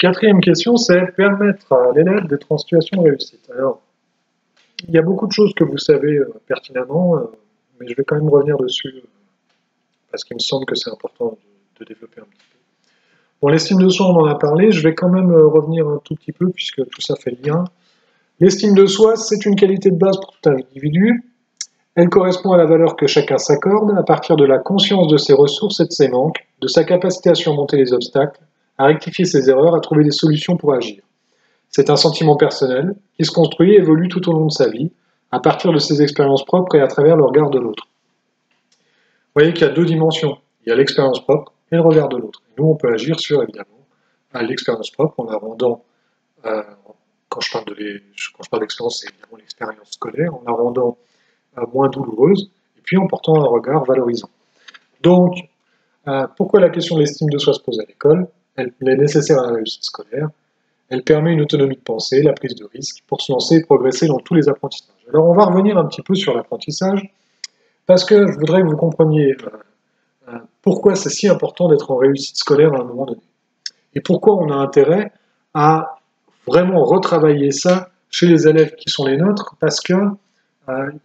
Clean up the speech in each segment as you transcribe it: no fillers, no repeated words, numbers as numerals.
quatrième question, c'est permettre à l'élève d'être en situation de réussite. Alors, il y a beaucoup de choses que vous savez pertinemment, mais je vais quand même revenir dessus, parce qu'il me semble que c'est important de développer un petit peu. Bon, l'estime de soi, on en a parlé, je vais quand même revenir un tout petit peu, puisque tout ça fait lien. L'estime de soi, c'est une qualité de base pour tout individu. Elle correspond à la valeur que chacun s'accorde à partir de la conscience de ses ressources et de ses manques, de sa capacité à surmonter les obstacles, à rectifier ses erreurs, à trouver des solutions pour agir. C'est un sentiment personnel qui se construit et évolue tout au long de sa vie, à partir de ses expériences propres et à travers le regard de l'autre. Vous voyez qu'il y a deux dimensions. Il y a l'expérience propre et le regard de l'autre. Nous, on peut agir sur, évidemment, l'expérience propre en la rendant, quand je parle d'expérience, c'est évidemment l'expérience scolaire, en la rendant moins douloureuse, et puis en portant un regard valorisant. Donc, pourquoi la question de l'estime de soi se pose à l'école? Elle est nécessaire à la réussite scolaire. Elle permet une autonomie de pensée, la prise de risque, pour se lancer et progresser dans tous les apprentissages. Alors, on va revenir un petit peu sur l'apprentissage, parce que je voudrais que vous compreniez pourquoi c'est si important d'être en réussite scolaire à un moment donné. Et pourquoi on a intérêt à vraiment retravailler ça chez les élèves qui sont les nôtres, parce que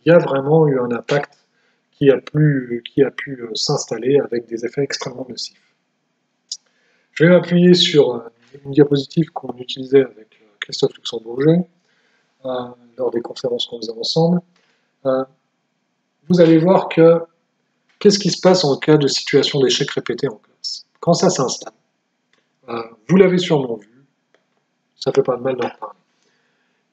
y a vraiment eu un impact qui a pu s'installer avec des effets extrêmement nocifs. Je vais m'appuyer sur une diapositive qu'on utilisait avec Christophe Luxembourger lors des conférences qu'on faisait ensemble. Vous allez voir que qu'est-ce qui se passe en cas de situation d'échec répété en classe? Quand ça s'installe, vous l'avez sûrement vu, ça ne fait pas de mal d'en parler.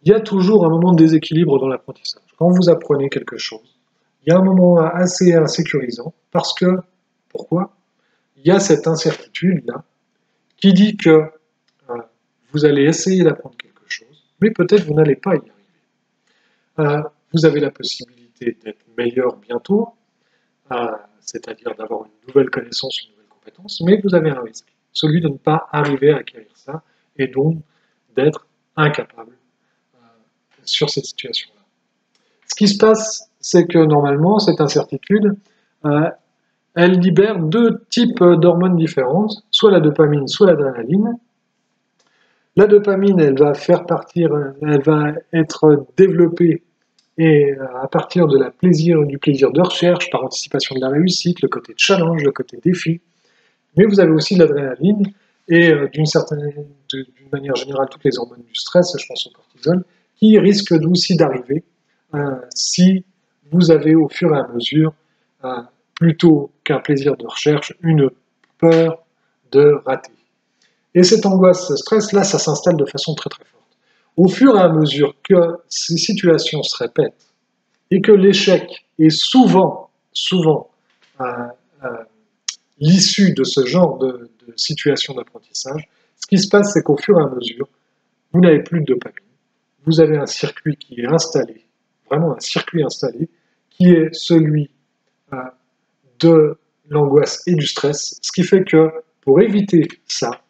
Il y a toujours un moment de déséquilibre dans l'apprentissage. Quand vous apprenez quelque chose, il y a un moment assez insécurisant, parce que, pourquoi? Il y a cette incertitude-là, qui dit que vous allez essayer d'apprendre quelque chose, mais peut-être vous n'allez pas y arriver. Vous avez la possibilité d'être meilleur bientôt, c'est-à-dire d'avoir une nouvelle connaissance, une nouvelle compétence, mais vous avez un risque, celui de ne pas arriver à acquérir ça, et donc d'être incapable sur cette situation-là. Ce qui se passe, c'est que normalement, cette incertitude, elle libère deux types d'hormones différentes, soit la dopamine, soit l'adrénaline. La dopamine, elle va être développée et à partir du plaisir de recherche, par anticipation de la réussite, le côté challenge, le côté défi. Mais vous avez aussi de l'adrénaline et d'une manière générale, toutes les hormones du stress, je pense au cortisol, qui risquent aussi d'arriver si vous avez au fur et à mesure, plutôt qu'un plaisir de recherche, une peur de rater. Et cette angoisse, ce stress-là, ça s'installe de façon très très forte. Au fur et à mesure que ces situations se répètent et que l'échec est souvent l'issue de ce genre de situation d'apprentissage, ce qui se passe, c'est qu'au fur et à mesure, vous n'avez plus de dopamine. Vous avez un circuit qui est installé, vraiment un circuit installé, qui est celui de l'angoisse et du stress, ce qui fait que pour éviter ça,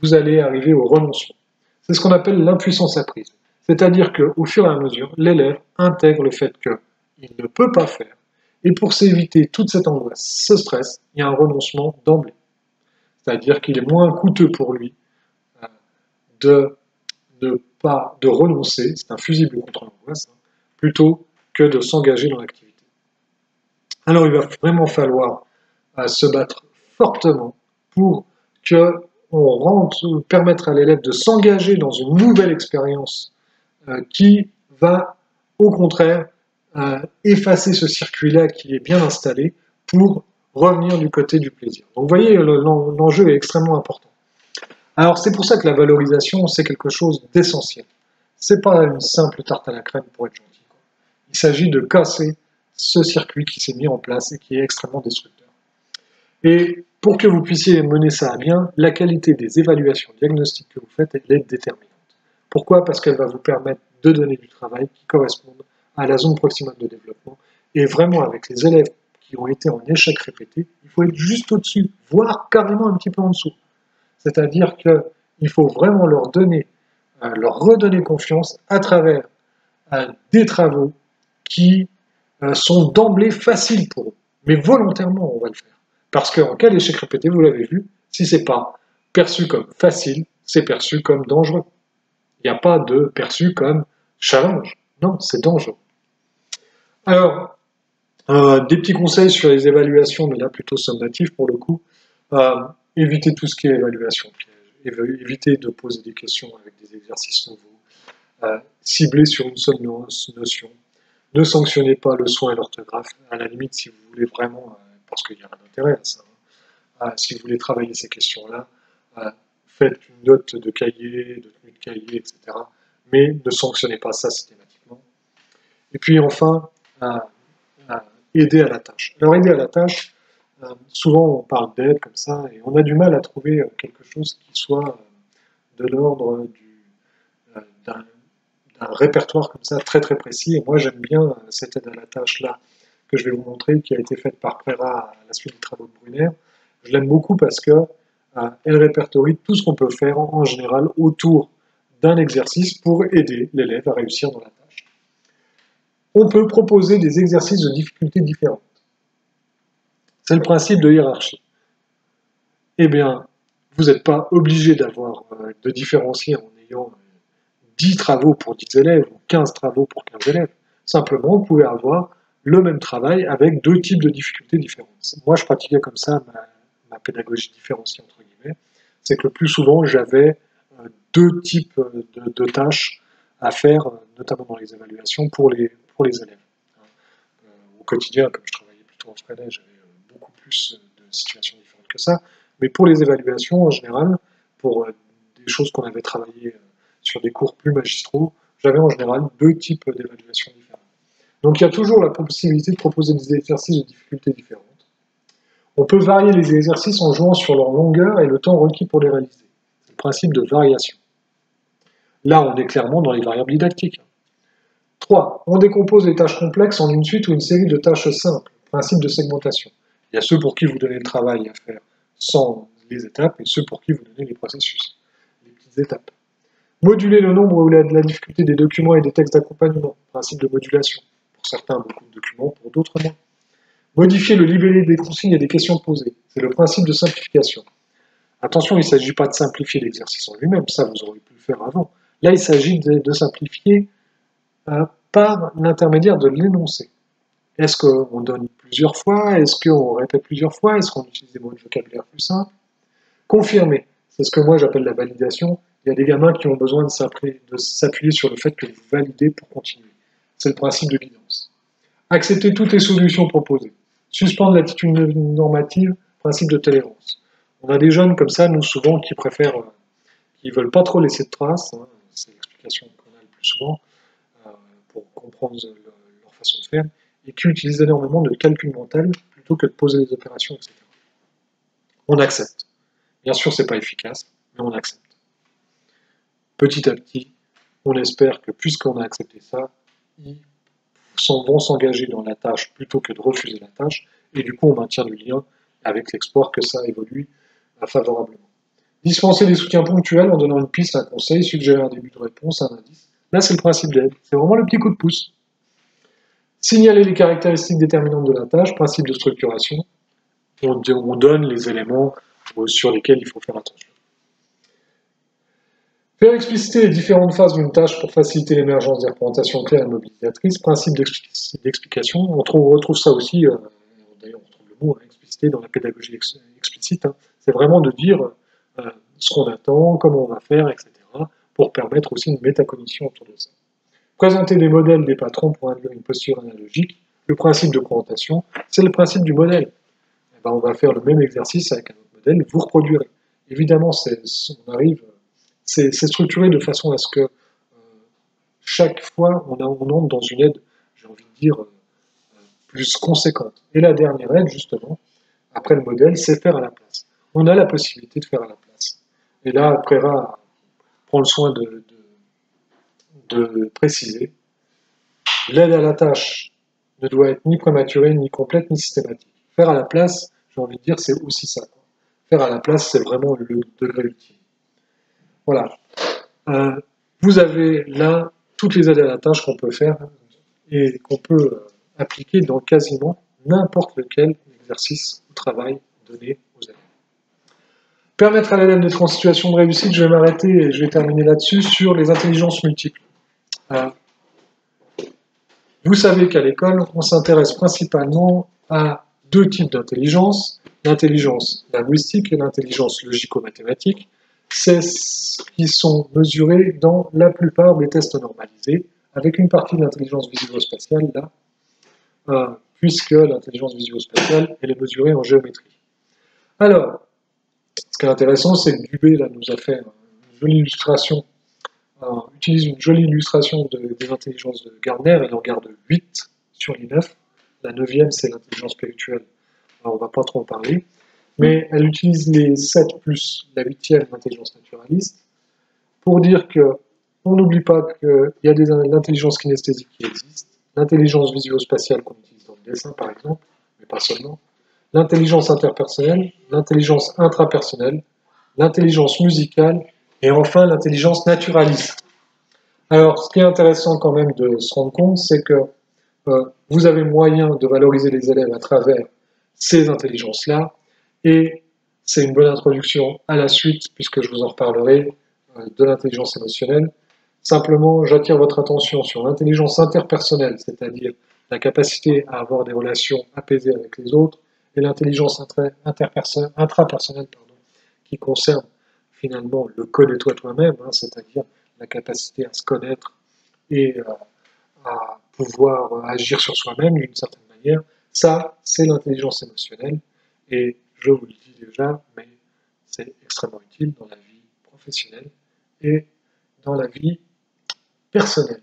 vous allez arriver au renoncement. C'est ce qu'on appelle l'impuissance apprise. C'est-à-dire qu'au fur et à mesure, l'élève intègre le fait qu'il ne peut pas faire. Et pour s'éviter toute cette angoisse, ce stress, il y a un renoncement d'emblée. C'est-à-dire qu'il est moins coûteux pour lui de renoncer, c'est un fusible contre l'angoisse, plutôt que de s'engager dans l'activité. Alors il va vraiment falloir se battre fortement pour permettre à l'élève de s'engager dans une nouvelle expérience qui va, au contraire, effacer ce circuit-là qui est bien installé pour revenir du côté du plaisir. Donc vous voyez, l'enjeu est extrêmement important. Alors c'est pour ça que la valorisation, c'est quelque chose d'essentiel. C'est pas une simple tarte à la crème pour être gentil. Il s'agit de casser ce circuit qui s'est mis en place et qui est extrêmement destructeur. Et pour que vous puissiez mener ça à bien, la qualité des évaluations diagnostiques que vous faites, elle est déterminante. Pourquoi? Parce qu'elle va vous permettre de donner du travail qui corresponde à la zone proximale de développement. Et vraiment, avec les élèves qui ont été en échec répété, il faut être juste au-dessus, voire carrément un petit peu en dessous. C'est-à-dire qu'il faut vraiment leur redonner confiance à travers des travaux qui sont d'emblée faciles pour eux. Mais volontairement, on va le faire. Parce qu'en cas d'échec répété, vous l'avez vu, si ce n'est pas perçu comme facile, c'est perçu comme dangereux. Il n'y a pas de perçu comme challenge. Non, c'est dangereux. Alors, des petits conseils sur les évaluations, mais là plutôt sommatifs pour le coup. Évitez tout ce qui est évaluation. Évitez de poser des questions avec des exercices nouveaux. Ciblez sur une seule notion. Ne sanctionnez pas le soin et l'orthographe. À la limite, si vous voulez vraiment, parce qu'il y a un intérêt à ça, si vous voulez travailler ces questions-là, faites une note de cahier, de tenue de cahier, etc. Mais ne sanctionnez pas ça systématiquement. Et puis enfin, aider à la tâche. Alors aider à la tâche, souvent on parle d'aide comme ça, et on a du mal à trouver quelque chose qui soit de l'ordre d'un répertoire comme ça très très précis. Et moi j'aime bien cette aide à la tâche là que je vais vous montrer, qui a été faite par Préra à la suite des travaux de Brunner. Je l'aime beaucoup parce que elle répertorie tout ce qu'on peut faire en général autour d'un exercice pour aider l'élève à réussir dans la tâche. On peut proposer des exercices de difficulté différentes. C'est le principe de hiérarchie. Eh bien, vous n'êtes pas obligé de différencier en ayant 10 travaux pour 10 élèves ou 15 travaux pour 15 élèves. Simplement, vous pouvez avoir le même travail avec 2 types de difficultés différentes. Moi, je pratiquais comme ça ma pédagogie différenciée, entre guillemets. C'est que le plus souvent, j'avais 2 types de tâches à faire, notamment dans les évaluations, pour les élèves. Au quotidien, comme je travaillais plutôt en freinet, j'avais beaucoup plus de situations différentes que ça. Mais pour les évaluations, en général, pour des choses qu'on avait travaillées sur des cours plus magistraux, j'avais en général 2 types d'évaluations différentes. Donc il y a toujours la possibilité de proposer des exercices de difficultés différentes. On peut varier les exercices en jouant sur leur longueur et le temps requis pour les réaliser. C'est le principe de variation. Là, on est clairement dans les variables didactiques. 3. On décompose les tâches complexes en une suite ou une série de tâches simples. Principe de segmentation. Il y a ceux pour qui vous donnez le travail à faire sans les étapes et ceux pour qui vous donnez les processus, les petites étapes. Moduler le nombre ou la difficulté des documents et des textes d'accompagnement. Principe de modulation. Pour certains, beaucoup de documents, pour d'autres, moins. Modifier le libellé des consignes et des questions posées. C'est le principe de simplification. Attention, il ne s'agit pas de simplifier l'exercice en lui-même, ça vous auriez pu le faire avant. Là, il s'agit de simplifier par l'intermédiaire de l'énoncé. Est-ce qu'on donne plusieurs fois? Est-ce qu'on répète plusieurs fois? Est-ce qu'on utilise des mots de vocabulaire plus simples? Confirmer, c'est ce que moi j'appelle la validation. Il y a des gamins qui ont besoin de s'appuyer sur le fait que vous validez pour continuer. C'est le principe de guidance. Accepter toutes les solutions proposées. Suspendre l'attitude normative, principe de tolérance. On a des jeunes comme ça, nous souvent, qui préfèrent, qui ne veulent pas trop laisser de traces, hein, c'est l'explication qu'on a le plus souvent, pour comprendre leur façon de faire, et qui utilisent énormément de calcul mental plutôt que de poser des opérations, etc. On accepte. Bien sûr, c'est pas efficace, mais on accepte. Petit à petit, on espère que puisqu'on a accepté ça, ils vont s'engager dans la tâche plutôt que de refuser la tâche, et du coup on maintient le lien avec l'espoir que ça évolue favorablement. Dispenser des soutiens ponctuels en donnant une piste, un conseil, suggérer un début de réponse, un indice. Là c'est le principe d'aide, c'est vraiment le petit coup de pouce. Signaler les caractéristiques déterminantes de la tâche, principe de structuration. On donne les éléments sur lesquels il faut faire attention. Faire expliciter les différentes phases d'une tâche pour faciliter l'émergence des représentations claires et mobilisatrices, principe d'explication. On retrouve ça aussi, d'ailleurs on retrouve le mot expliciter dans la pédagogie explicite. Hein. C'est vraiment de dire ce qu'on attend, comment on va faire, etc. pour permettre aussi une métacognition autour de ça. Présenter des modèles des patrons pour induire une posture analogique. Le principe de présentation, c'est le principe du modèle. Et ben, on va faire le même exercice avec un autre modèle, vous reproduirez. Évidemment, c'est structuré de façon à ce que chaque fois, on entre dans une aide, j'ai envie de dire, plus conséquente. Et la dernière aide, justement, après le modèle, c'est faire à la place. On a la possibilité de faire à la place. Et là, Préra prend le soin de préciser. L'aide à la tâche ne doit être ni prématurée, ni complète, ni systématique. Faire à la place, j'ai envie de dire, c'est aussi ça. Faire à la place, c'est vraiment le degré ultime. Voilà. Vous avez là toutes les aides à la tâche qu'on peut faire et qu'on peut appliquer dans quasiment n'importe lequel exercice ou travail donné aux élèves. Permettre à l'élève d'être en situation de réussite, je vais m'arrêter et je vais terminer là-dessus, sur les intelligences multiples. Vous savez qu'à l'école, on s'intéresse principalement à deux types d'intelligence, l'intelligence linguistique et l'intelligence logico-mathématique. C'est ce qui sont mesurés dans la plupart des tests normalisés, avec une partie de l'intelligence visuo-spatiale là, puisque l'intelligence visuo-spatiale, elle est mesurée en géométrie. Alors, ce qui est intéressant, c'est que Dubé là, nous a fait une jolie illustration, utilise une jolie illustration des intelligences de Gardner, elle en garde 8 sur les 9. La 9e, c'est l'intelligence spirituelle, alors on ne va pas trop en parler, mais elle utilise les 7 plus la 8e, l'intelligence naturaliste, pour dire qu'on n'oublie pas qu'il y a l'intelligence kinesthésique qui existe, l'intelligence visuo-spatiale qu'on utilise dans le dessin par exemple, mais pas seulement, l'intelligence interpersonnelle, l'intelligence intrapersonnelle, l'intelligence musicale et enfin l'intelligence naturaliste. Alors, ce qui est intéressant quand même de se rendre compte, c'est que vous avez moyen de valoriser les élèves à travers ces intelligences-là, et c'est une bonne introduction à la suite, puisque je vous en reparlerai, de l'intelligence émotionnelle. Simplement, j'attire votre attention sur l'intelligence interpersonnelle, c'est-à-dire la capacité à avoir des relations apaisées avec les autres, et l'intelligence intrapersonnelle, qui concerne finalement le connais-toi toi-même, c'est-à-dire la capacité à se connaître et à pouvoir agir sur soi-même d'une certaine manière. Ça, c'est l'intelligence émotionnelle, et je vous le dis déjà, mais c'est extrêmement utile dans la vie professionnelle et dans la vie personnelle.